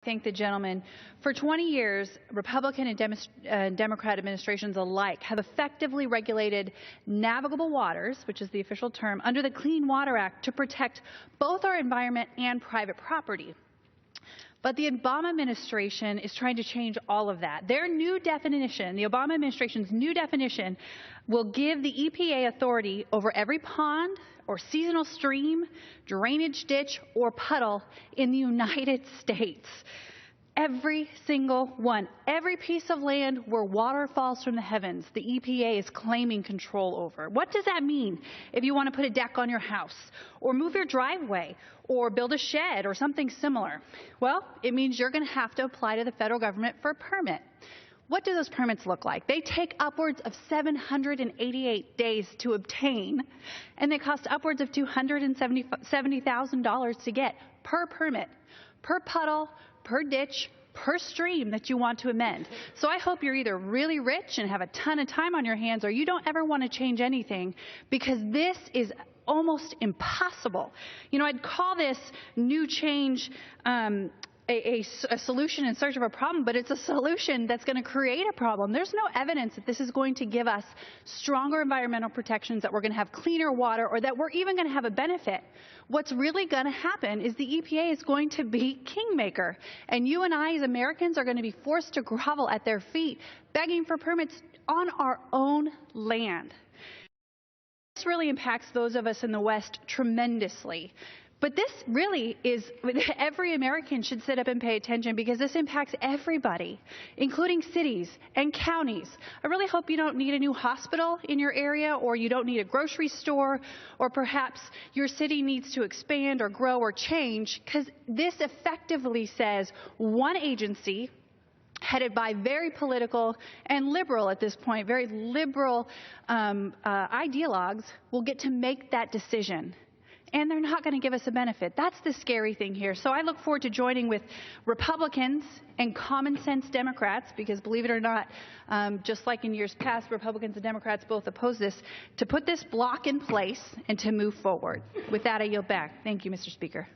Thank the gentleman. For 20 years, Republican and Democrat administrations alike have effectively regulated navigable waters, which is the official term, under the Clean Water Act to protect both our environment and private property. But the Obama administration is trying to change all of that. Their new definition, the Obama administration's new definition, will give the EPA authority over every pond or seasonal stream, drainage ditch, or puddle in the United States. Every single one, every piece of land where water falls from the heavens, the EPA is claiming control over. What does that mean if you want to put a deck on your house, or move your driveway, or build a shed, or something similar? Well, it means you're going to have to apply to the federal government for a permit. What do those permits look like? They take upwards of 788 days to obtain, and they cost upwards of $270,000 to get per permit, per puddle, per ditch, per stream that you want to amend. So I hope you're either really rich and have a ton of time on your hands, or you don't ever want to change anything, because this is almost impossible. You know, I'd call this new change a solution in search of a problem, but it's a solution that's going to create a problem. There's no evidence that this is going to give us stronger environmental protections, that we're going to have cleaner water, or that we're even going to have a benefit. What's really going to happen is the EPA is going to be kingmaker, and you and I as Americans are going to be forced to grovel at their feet, begging for permits on our own land. This really impacts those of us in the West tremendously. But this really is, every American should sit up and pay attention, because this impacts everybody, including cities and counties. I really hope you don't need a new hospital in your area, or you don't need a grocery store, or perhaps your city needs to expand or grow or change, because this effectively says one agency headed by very political and liberal, at this point, very liberal ideologues will get to make that decision. And they're not going to give us a benefit. That's the scary thing here. So I look forward to joining with Republicans and common sense Democrats, because believe it or not, just like in years past, Republicans and Democrats both oppose this, to put this block in place and to move forward. With that, I yield back. Thank you, Mr. Speaker.